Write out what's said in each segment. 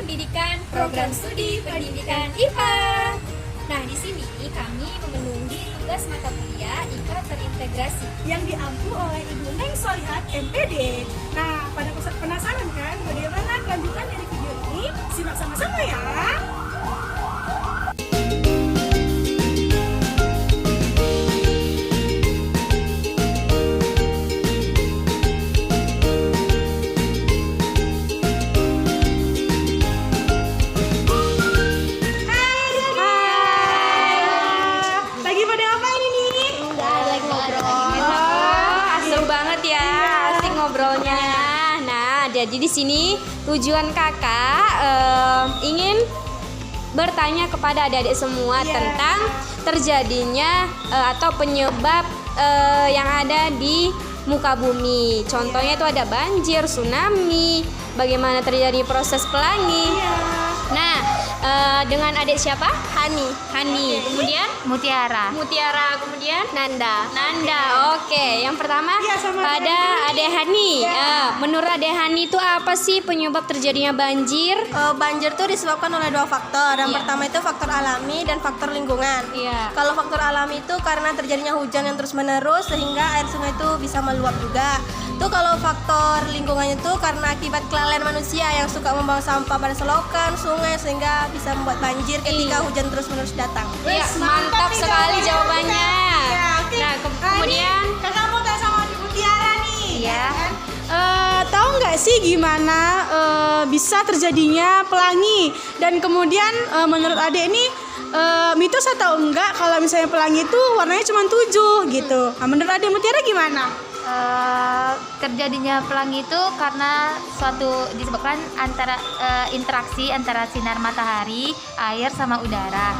Pendidikan Program Studi Pendidikan IPA. Nah, di sini kami memenuhi tugas mata kuliah IPA terintegrasi yang diampu oleh Ibu Neng Solihat MPD. Nah, pada penasaran kan bagaimana kelanjutan dari video ini? Simak sama-sama ya. Lagi pada ngapain ini? Asik banget ya, asik ngobrolnya. Nah, jadi di sini tujuan kakak ingin bertanya kepada adik-adik semua tentang terjadinya atau penyebab yang ada di muka bumi. Contohnya itu ada banjir, tsunami, bagaimana terjadi proses pelangi. Nah, dengan adik siapa? Hani. Kemudian Mutiara. kemudian Nanda. Oke, yang pertama sama pada Adek Hani. Menurut Adek Hani itu apa sih penyebab terjadinya banjir? Banjir itu disebabkan oleh dua faktor. Yang Iya. pertama itu faktor alami dan faktor lingkungan. Iya. Kalau faktor alami itu karena terjadinya hujan yang terus menerus sehingga air sungai itu bisa meluap juga. Itu kalau faktor lingkungan itu karena akibat kelalaian manusia yang suka membawa sampah pada selokan, sungai sehingga bisa membuat banjir ketika hujan terus menerus datang. Iya, mantap sekali jawabannya. Oke. Nah, kemudian Kakak mau tanya sama Mutiara nih. Iya. Tahu nggak sih gimana bisa terjadinya pelangi? Dan kemudian menurut adik ini mitos atau enggak kalau misalnya pelangi itu warnanya cuma 7 gitu. Nah, menurut adik Mutiara gimana? Terjadinya pelangi itu karena suatu disebabkan antara interaksi antara sinar matahari, air sama udara.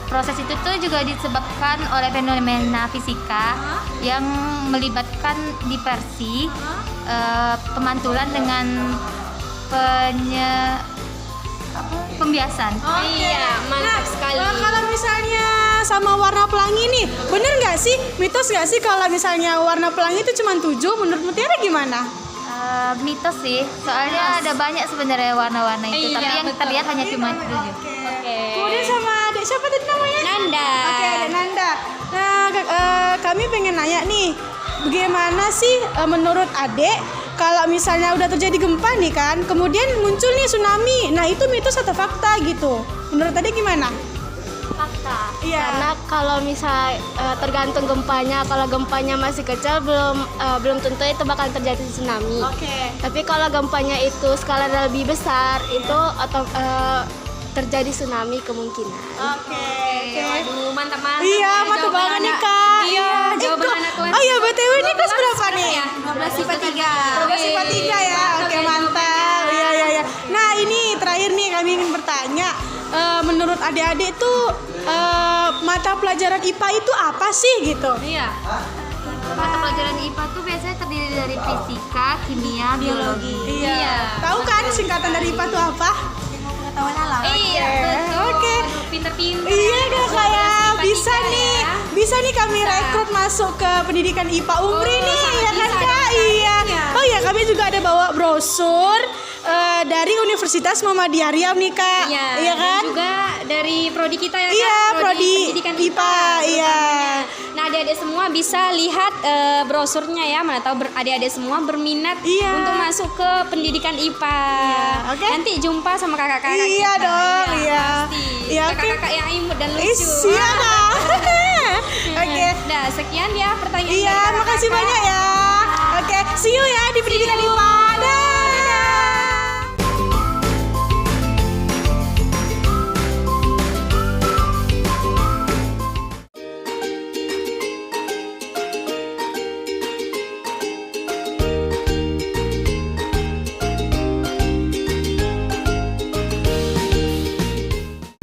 Proses itu tuh juga disebabkan oleh fenomena fisika yang melibatkan dispersi, pemantulan dengan pembiasan. Iya, mantap sekali. Kalau misalnya sama warna pelangi nih, bener nggak sih? Mitos nggak sih kalau misalnya warna pelangi itu cuma 7? Menurut Mutiara gimana? Mitos sih, soalnya ada banyak sebenarnya warna-warna itu, Iya, tapi yang betul. terlihat hanya cuma 7. Oke. Kemudian sama adik siapa tadi namanya? Nanda. Oke, ada Nanda. Nah, kami pengen nanya nih, bagaimana sih menurut adik kalau misalnya udah terjadi gempa nih kan, kemudian muncul nih tsunami. Nah, itu mitos atau fakta gitu? Menurut adik gimana? Fakta. Iya. Karena kalau misal tergantung gempanya, kalau gempanya masih kecil belum tentu itu bakal terjadi tsunami. Oke. Tapi kalau gempanya itu skala lebih besar, itu terjadi tsunami kemungkinan. Oke. Waduh, mantap. Iya, mantap banget nih, Kak. Iya, jawaban anak kelas. Oh iya, BTW ini kelas berapa nih? ya? 12 IPA 3. 12 IPA 3 ya. Oke, mantap. Iya. Nah, ini terakhir nih kami ingin bertanya, menurut adik-adik tuh mata pelajaran IPA itu apa sih gitu? Iya. Mata pelajaran IPA tuh biasanya terdiri dari fisika, kimia, biologi. Iya. Tahu kan singkatan dari IPA itu apa? Pengetahuan alam. Iya, betul. Oke. Aduh, pinter-pinter. Iya, ya. Kak ya. Bisa 12 IPA nih. ya. Bisa nih kami rekrut masuk ke pendidikan IPA Umpri nih, sangat ya kan bisa Kak? dong, Iya. Oh iya, kami juga ada bawa brosur dari Universitas Muhammadiyah Riau nih, Kak. Iya, Iya dan kan? juga dari prodi kita ya, Iya, Kak? prodi pendidikan IPA, iya. Nah, adik-adik semua bisa lihat brosurnya ya. Mana tahu adik-adik semua berminat Iya. untuk masuk ke pendidikan IPA. oke. Nanti jumpa sama kakak-kakak Iya kita. dong, iya. Pasti. Iya, oke. Kakak-kakak yang imut dan Ih, lucu. siap, Kak. Oke. Nah, sekian ya pertanyaan Iya, dari kakak-kakak. makasih banyak ya. Oke, see you ya di pendidikan IPA. Dadah.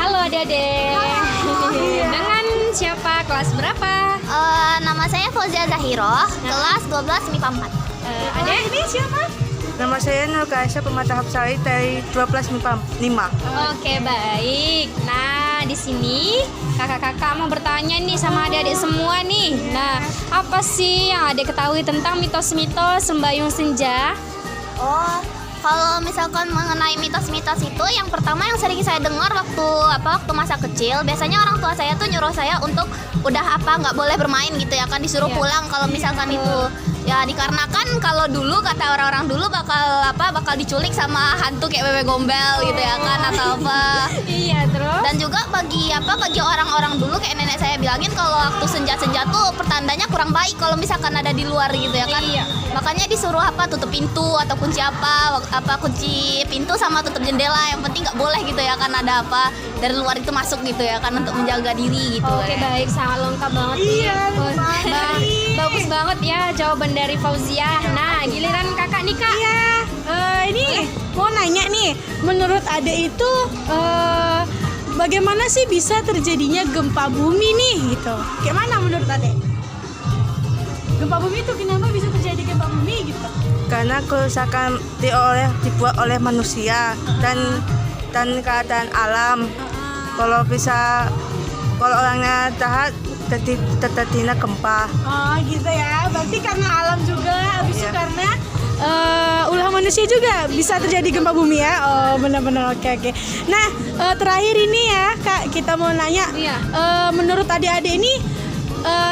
Halo adik-adik. Dengan siapa? Kelas berapa? Nama saya Fauzia Zahiro, kelas 12 MIPA 4. Adik? Ini siapa? Nama saya Nur Kaisa Pemata Hapsari dari 12 MIPA 5. Oke, baik. Nah, di sini kakak-kakak mau bertanya nih sama adik-adik semua nih. Nah, apa sih yang adik ketahui tentang mitos-mitos sembayung senja? Oh, Kalau misalkan mengenai mitos-mitos itu, yang pertama yang sering saya dengar waktu masa kecil, biasanya orang tua saya tuh nyuruh saya untuk udah nggak boleh bermain gitu ya kan, disuruh pulang kalau misalkan itu. Ya dikarenakan kalau dulu kata orang-orang dulu bakal diculik sama hantu kayak Wewe Gombel gitu ya kan, atau apa. Iya, terus. Dan juga bagi orang-orang dulu kayak nenek saya bilangin kalau waktu senja-senja tuh pertandanya kurang baik kalau misalkan ada di luar gitu ya kan. Iya. Makanya disuruh tutup pintu atau kunci kunci pintu sama tutup jendela, yang penting nggak boleh gitu ya kan ada apa dari luar itu masuk gitu ya kan, untuk menjaga diri gitu. Oke, baik, sangat lengkap banget. Iya, Bagus banget ya jawaban dari Fauzia. Nah, giliran kakak nih kak. Iya, ini mau nanya nih, menurut Ade itu bagaimana sih bisa terjadinya gempa bumi nih gitu? Kayak mana menurut Ade? Gempa bumi itu kenapa bisa terjadi gempa bumi gitu? Karena kerusakan dibuat oleh manusia dan keadaan alam. Kalau orangnya jahat terjadinya gempa. Oh gitu ya, berarti karena alam juga, habis itu karena ulah manusia juga bisa terjadi gempa bumi ya. Oh benar-benar, oke. Nah terakhir ini ya kak, kita mau nanya, menurut adik-adik ini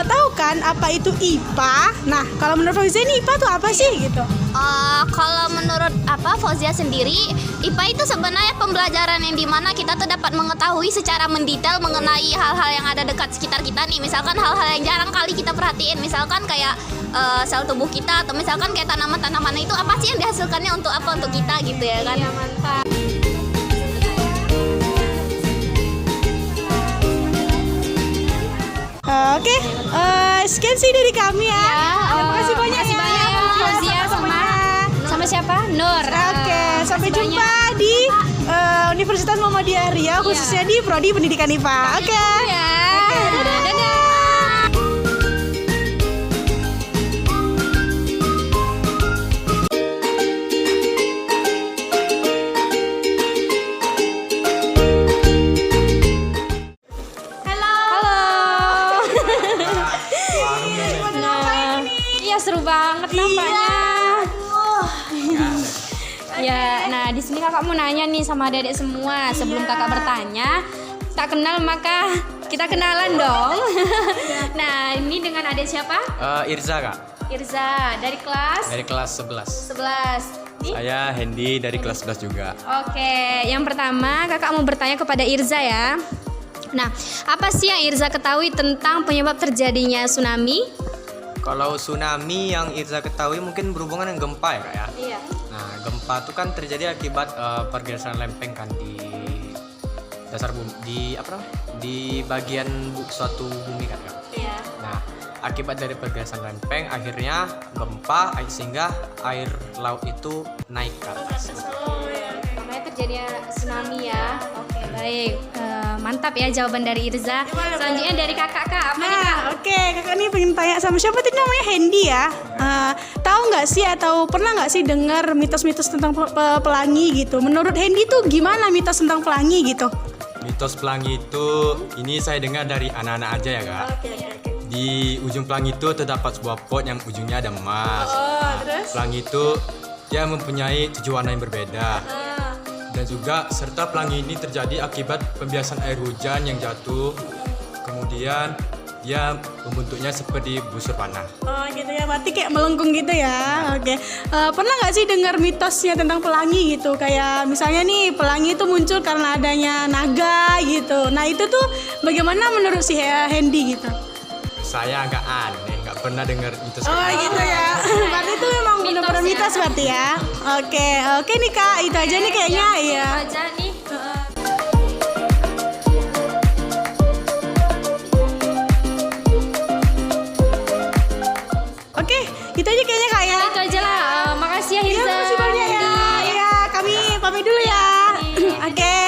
tahu kan apa itu IPA? Nah kalau menurut Fauzia ini IPA tuh apa sih gitu? Kalau menurut Fauzia sendiri, IPA itu sebenarnya pembelajaran yang dimana kita tuh dapat mengetahui secara mendetail mengenai hal-hal yang ada dekat sekitar kita nih. Misalkan hal-hal yang jarang kali kita perhatiin, misalkan kayak sel tubuh kita, atau misalkan kayak tanaman-tanaman itu apa sih yang dihasilkannya untuk kita gitu ya kan. Iya, mantap. Oke, sekian sih dari kami ya. Terima kasih banyak Makasih banyak Fauzia sama siapa? Nur. Oke, sampai jumpa di Universitas Muhammadiyah Riau, khususnya di Prodi Pendidikan IPA. Oke. Ya. Dadah. Seru banget nampaknya. Ya, nah di sini kakak mau nanya nih sama adik-adik semua. Sebelum kakak bertanya, tak kenal maka kita kenalan dong. Nah, ini dengan adik siapa? Irza kak. Irza dari kelas? Dari kelas 11. 11. Nih? Saya Hendy dari kelas 11 juga. Oke, yang pertama kakak mau bertanya kepada Irza ya. Nah, apa sih yang Irza ketahui tentang penyebab terjadinya tsunami? Kalau tsunami yang Irza ketahui mungkin berhubungan dengan gempa ya kak ya. Iya. Nah gempa itu kan terjadi akibat pergeseran lempeng kan di dasar bumi, di bagian suatu bumi kan kak. Iya. Nah akibat dari pergeseran lempeng akhirnya gempa sehingga air laut itu naik ke atas. Makanya terjadinya tsunami ya. Oke, baik. Mantap ya jawaban dari Irza. Selanjutnya dari kakak apa nih kak? Oke, kakak nih pengen tanya sama siapa tadi namanya Hendy ya. Tahu nggak sih atau pernah nggak sih dengar mitos-mitos tentang pelangi gitu? Menurut Hendy tuh gimana mitos tentang pelangi gitu? Mitos pelangi itu ini saya dengar dari anak-anak aja ya kak. Di ujung pelangi itu terdapat sebuah pot yang ujungnya ada emas. Terus? Pelangi itu dia mempunyai 7 warna yang berbeda. Dan juga serta pelangi ini terjadi akibat pembiasan air hujan yang jatuh. Kemudian dia membentuknya seperti busur panah. Oh gitu ya, berarti kayak melengkung gitu ya. Oke. Pernah nggak sih dengar mitosnya tentang pelangi gitu? Kayak misalnya nih pelangi itu muncul karena adanya naga gitu. Nah itu tuh bagaimana menurut si Hendy gitu? Saya agak aneh, nggak pernah dengar mitos. Oh gitu ya. Berarti itu memang benar-benar mitos berarti ya. Oke nih kak, itu aja nih kayaknya ya. Itu aja nih. Oke, itu aja kayaknya kak ya. Itu aja lah. Makasih ya Hirza. Terima kasih banyak ya. Iya, kami pamit dulu ya. Oke.